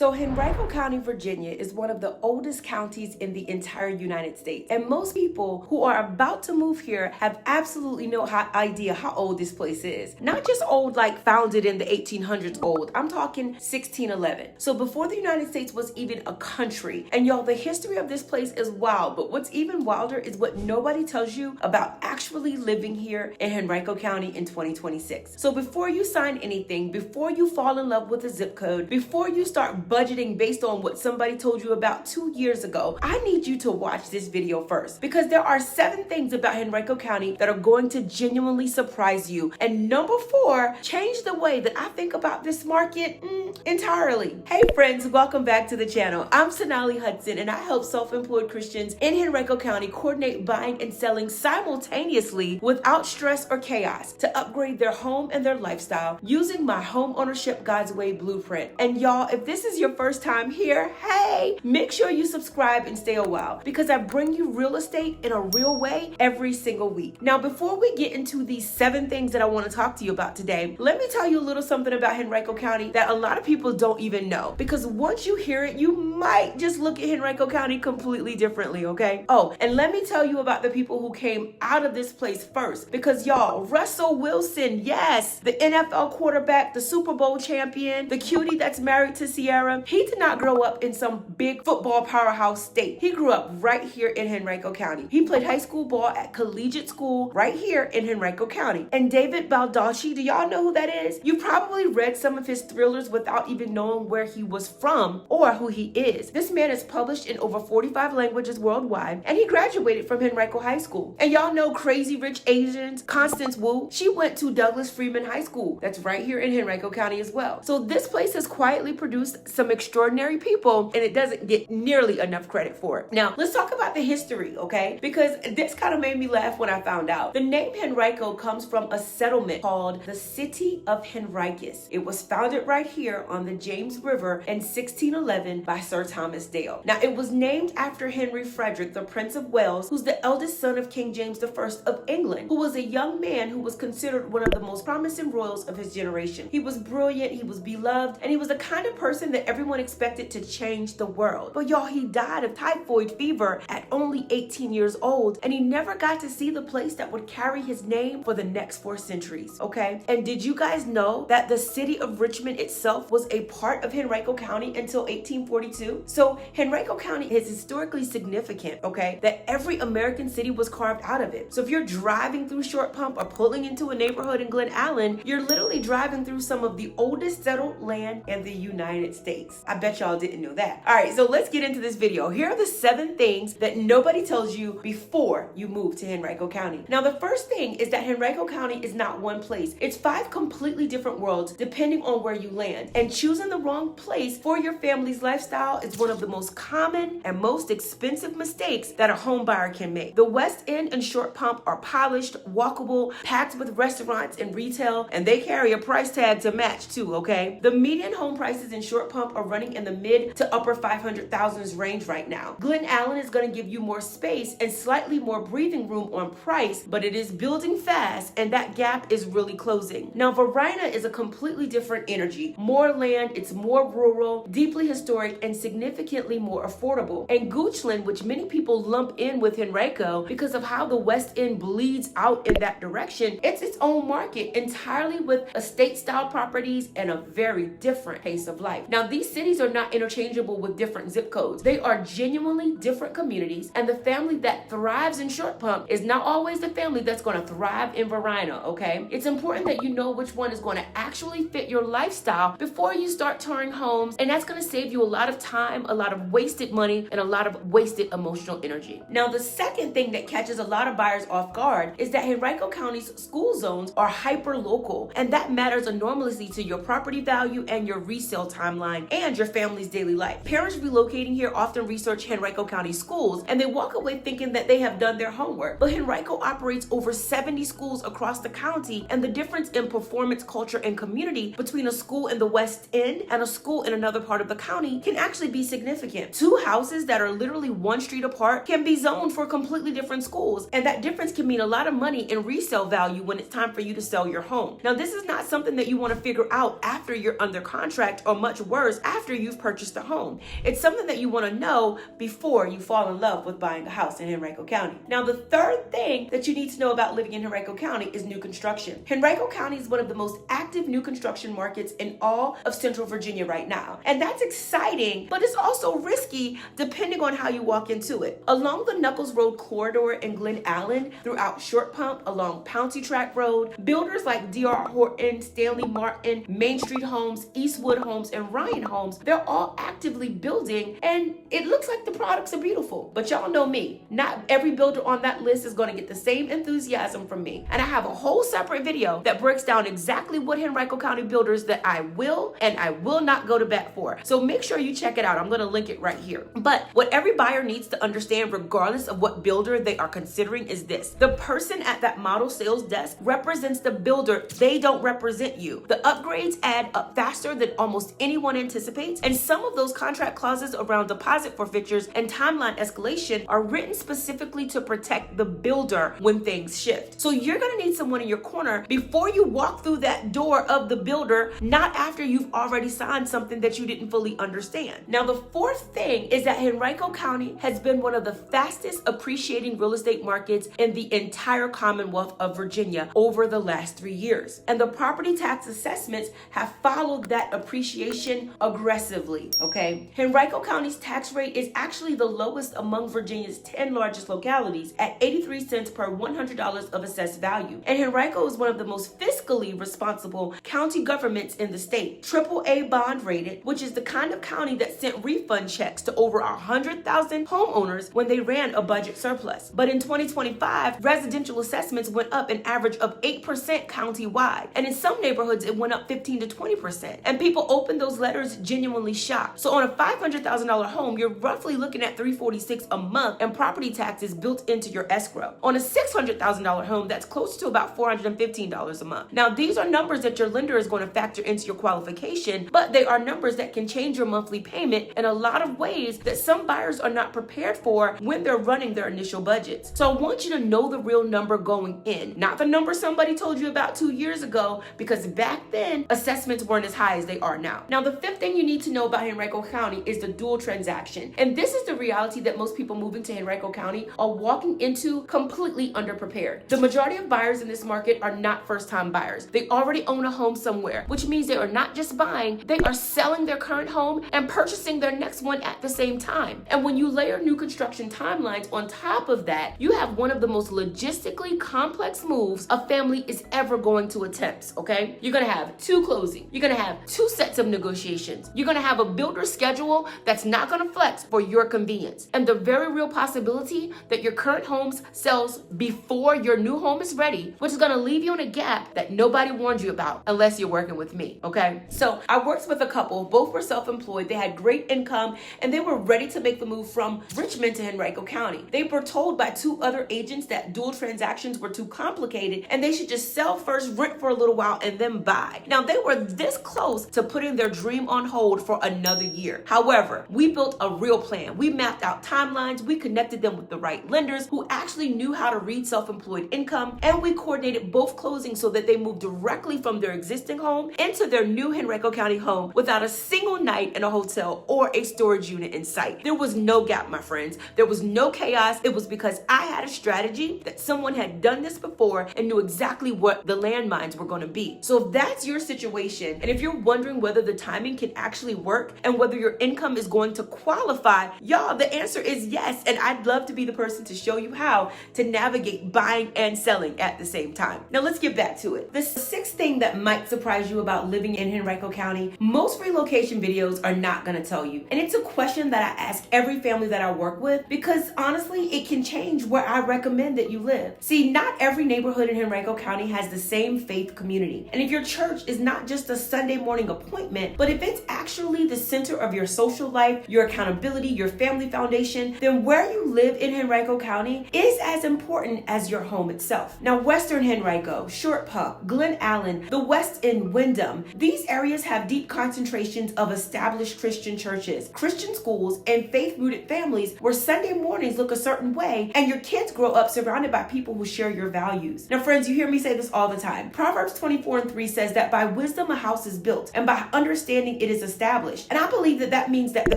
So Henrico County, Virginia is one of the oldest counties in the entire United States. And most people who are about to move here have absolutely no idea how old this place is. Not just old like founded in the 1800s old, I'm talking 1611. So before the United States was even a country. And y'all, the history of this place is wild, but what's even wilder is what nobody tells you about actually living here in Henrico County in 2026. So before you sign anything, before you fall in love with a zip code, before you start budgeting based on what somebody told you about 2 years ago, I need you to watch this video first because there are 7 things about Henrico County that are going to genuinely surprise you. And number 4, change the way that I think about this market entirely. Hey friends, welcome back to the channel. I'm Sonali Hutson and I help self-employed Christians in Henrico County coordinate buying and selling simultaneously without stress or chaos to upgrade their home and their lifestyle using my Home Ownership God's Way blueprint. And y'all, if this is your first time here, hey, make sure you subscribe and stay a while because I bring you real estate in a real way every single week. Now, before we get into these 7 things that I want to talk to you about today, let me tell you a little something about Henrico County that a lot of people don't even know, because once you hear it, you might just look at Henrico County completely differently, okay? Oh, and let me tell you about the people who came out of this place first, because y'all, Russell Wilson, yes, the NFL quarterback, the Super Bowl champion, the cutie that's married to Sierra, he did not grow up in some big football powerhouse state. He grew up right here in Henrico County. He played high school ball at collegiate school right here in Henrico County. And David Baldacci, do y'all know who that is? You probably read some of his thrillers without even knowing where he was from or who he is. This man is published in over 45 languages worldwide, and he graduated from Henrico High School. And y'all know Crazy Rich Asians, Constance Wu, she went to Douglas Freeman High School. That's right here in Henrico County as well. So this place has quietly produced some extraordinary people, and it doesn't get nearly enough credit for it. Now, let's talk about the history, okay? Because this kind of made me laugh when I found out. The name Henrico comes from a settlement called the City of Henricus. It was founded right here on the James River in 1611 by Sir Thomas Dale. Now, it was named after Henry Frederick, the Prince of Wales, who's the eldest son of King James I of England, who was a young man who was considered one of the most promising royals of his generation. He was brilliant, he was beloved, and he was the kind of person that everyone expected to change the world. But y'all, he died of typhoid fever at only 18 years old, and he never got to see the place that would carry his name for the next 4 centuries, okay? And did you guys know that the city of Richmond itself was a part of Henrico County until 1842? So Henrico County is historically significant, okay? That every American city was carved out of it. So if you're driving through Short Pump or pulling into a neighborhood in Glen Allen, you're literally driving through some of the oldest settled land in the United States. I bet y'all didn't know that. All right, so let's get into this video. Here are the 7 things that nobody tells you before you move to Henrico County. Now, the first thing is that Henrico County is not one place. It's 5 completely different worlds depending on where you land. And choosing the wrong place for your family's lifestyle is one of the most common and most expensive mistakes that a home buyer can make. The West End and Short Pump are polished, walkable, packed with restaurants and retail, and they carry a price tag to match too, okay? The median home prices in Short Pump are running in the mid to upper 500,000s range right now. Glen Allen is going to give you more space and slightly more breathing room on price, but it is building fast and that gap is really closing. Now, Verina is a completely different energy. More land, it's more rural, deeply historic, and significantly more affordable. And Goochland, which many people lump in with Henrico because of how the West End bleeds out in that direction, it's its own market entirely with estate-style properties and a very different pace of life. Now, these cities are not interchangeable with different zip codes. They are genuinely different communities, and the family that thrives in Short Pump is not always the family that's going to thrive in Verina, okay? It's important that you know which one is going to actually fit your lifestyle before you start touring homes, and that's going to save you a lot of time, a lot of wasted money, and a lot of wasted emotional energy. Now, the second thing that catches a lot of buyers off guard is that Henrico County's school zones are hyper-local, and that matters enormously to your property value and your resale timeline and your family's daily life. Parents relocating here often research Henrico County schools, and they walk away thinking that they have done their homework. But Henrico operates over 70 schools across the county, and the difference in performance, culture, and community between a school in the West End and a school in another part of the county can actually be significant. 2 houses that are literally 1 street apart can be zoned for completely different schools, and that difference can mean a lot of money in resale value when it's time for you to sell your home. Now, this is not something that you want to figure out after you're under contract, or much worse, first after you've purchased a home. It's something that you want to know before you fall in love with buying a house in Henrico County. Now, the third thing that you need to know about living in Henrico County is new construction. Henrico County is one of the most active new construction markets in all of Central Virginia right now. And that's exciting, but it's also risky depending on how you walk into it. Along the Knuckles Road corridor in Glen Allen, throughout Short Pump, along Pouncey Track Road, builders like D.R. Horton, Stanley Martin, Main Street Homes, Eastwood Homes, and Ryan Homes, they're all actively building, and it looks like the products are beautiful. But y'all know me, not every builder on that list is going to get the same enthusiasm from me. And I have a whole separate video that breaks down exactly what Henrico County builders that I will and I will not go to bat for. So make sure you check it out. I'm going to link it right here. But what every buyer needs to understand, regardless of what builder they are considering, is this: the person at that model sales desk represents the builder. They don't represent you. The upgrades add up faster than almost anyone anticipates, and some of those contract clauses around deposit forfeitures and timeline escalation are written specifically to protect the builder when things shift. So you're going to need someone in your corner before you walk through that door of the builder, not after you've already signed something that you didn't fully understand. Now, the fourth thing is that Henrico County has been one of the fastest appreciating real estate markets in the entire Commonwealth of Virginia over the last 3 years. And the property tax assessments have followed that appreciation aggressively, okay? Henrico County's tax rate is actually the lowest among Virginia's 10 largest localities at 83 cents per $100 of assessed value. And Henrico is one of the most fiscally responsible county governments in the state. AAA bond rated, which is the kind of county that sent refund checks to over 100,000 homeowners when they ran a budget surplus. But in 2025, residential assessments went up an average of 8% countywide. And in some neighborhoods, it went up 15 to 20%. And people opened those letters genuinely shocked. So on a $500,000 home, you're roughly looking at $346 a month and property taxes built into your escrow. On a $600,000 home, that's close to about $415 a month. Now, these are numbers that your lender is going to factor into your qualification, but they are numbers that can change your monthly payment in a lot of ways that some buyers are not prepared for when they're running their initial budgets. So I want you to know the real number going in, not the number somebody told you about 2 years ago, because back then assessments weren't as high as they are now. Now, the fifth thing you need to know about Henrico County is the dual transaction. And this is the reality that most people moving to Henrico County are walking into completely underprepared. The majority of buyers in this market are not first-time buyers. They already own a home somewhere, which means they are not just buying, they are selling their current home and purchasing their next one at the same time. And when you layer new construction timelines on top of that, you have one of the most logistically complex moves a family is ever going to attempt, okay? You're gonna have 2 closings. You're gonna have 2 sets of negotiations. You're gonna have a builder schedule that's not gonna flex for your convenience. And the very real possibility that your current home sells before your new home is ready, which is gonna leave you in a gap that nobody warned you about unless you're working with me, okay? So I worked with a couple, both were self-employed, they had great income, and they were ready to make the move from Richmond to Henrico County. They were told by 2 other agents that dual transactions were too complicated and they should just sell first, rent for a little while, and then buy. Now, they were this close to putting their dream on hold for another year. However, we built a real plan. We mapped out timelines, we connected them with the right lenders who actually knew how to read self-employed income, and we coordinated both closings so that they moved directly from their existing home into their new Henrico County home without a single night in a hotel or a storage unit in sight. There was no gap, my friends. There was no chaos. It was because I had a strategy that someone had done this before and knew exactly what the landmines were going to be. So if that's your situation, and if you're wondering whether the timing can actually work and whether your income is going to qualify, y'all, the answer is yes. And I'd love to be the person to show you how to navigate buying and selling at the same time. Now let's get back to it. The 6th thing that might surprise you about living in Henrico County, most relocation videos are not going to tell you. And it's a question that I ask every family that I work with because honestly, it can change where I recommend that you live. See, not every neighborhood in Henrico County has the same faith community. And if your church is not just a Sunday morning appointment, but if it's actually the center of your social life, your accountability, your family foundation, then where you live in Henrico County is as important as your home itself. Now, Western Henrico, Short Pump, Glen Allen, the West End, Wyndham, these areas have deep concentrations of established Christian churches, Christian schools, and faith-rooted families where Sunday mornings look a certain way and your kids grow up surrounded by people who share your values. Now, friends, you hear me say this all the time. Proverbs 24:3 says that by wisdom a house is built, and by understanding it is established. And I believe that that means that the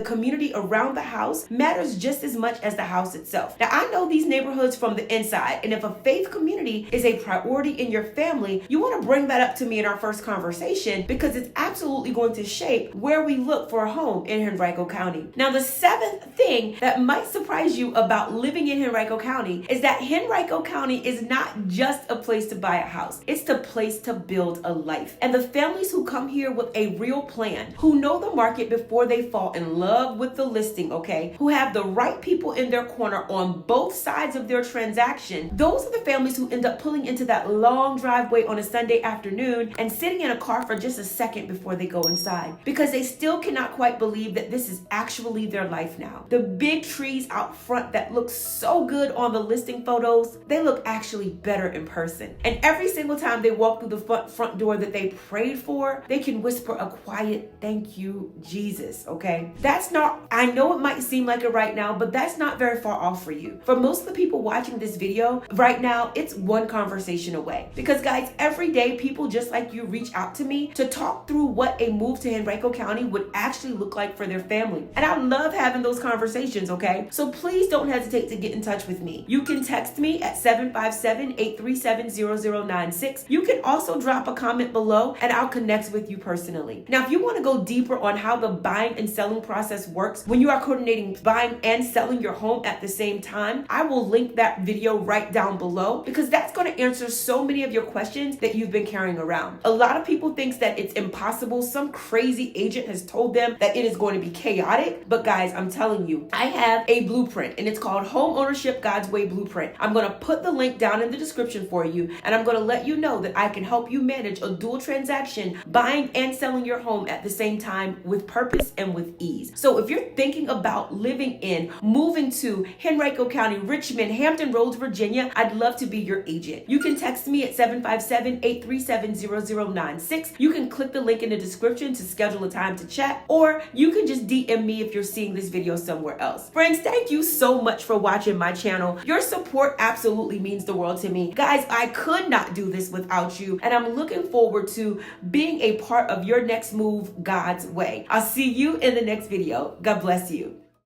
community around the house matters just as much as the house itself. Now, I know these neighborhoods from the inside, and if a faith community is a priority in your family, you want to bring that up to me in our first conversation, because it's absolutely going to shape where we look for a home in Henrico County. Now, the seventh thing that might surprise you about living in Henrico County is that Henrico County is not just a place to buy a house. It's the place to build a life. And the families who come here with a real plan, who know the market before they fall in love with the listing, okay, who have the right people in their corner on both sides of their transaction, those are the families who end up pulling into that long driveway on a Sunday afternoon and sitting in a car for just a second before they go inside, because they still cannot quite believe that this is actually their life now. The big trees out front that look so good on the listing photos, they look actually better in person. And every single time they walk through the front door that they prayed for, they can whisper a quiet, "Thank you, Jesus," okay? That's not, I know it might seem like it right now, but that's not very far off for you. For most of the people watching this video right now, it's one conversation away. Because guys, every day people just like you reach out to me to talk through what a move to Henrico County would actually look like for their family. And I love having those conversations, okay? So please don't hesitate to get in touch with me. You can text me at 757-837-0096. You can also drop a comment below and I'll connect with you personally. Now, if you want to go deeper on how the buying and selling process works when you are coordinating buying and selling your home at the same time, I will link that video right down below, because that's going to answer so many of your questions that you've been carrying around. A lot of people think that it's impossible. Some crazy agent has told them that it is going to be chaotic. But guys, I'm telling you, I have a blueprint and it's called Home Ownership God's Way Blueprint. I'm going to put the link down in the description for you, and I'm going to let you know that I can help you manage a dual transaction, buying and selling your home at the same time with purpose and with ease. So if you're thinking about living in, moving to Henrico County, Richmond, Hampton Roads, Virginia, I'd love to be your agent. You can text me at 757-837-0096. You can click the link in the description to schedule a time to chat, or you can just DM me if you're seeing this video somewhere else. Friends, thank you so much for watching my channel. Your support absolutely means the world to me. Guys, I could not do this without you, and I'm looking forward to being a part of your next move God's way. I'll see you in the next video. God bless you.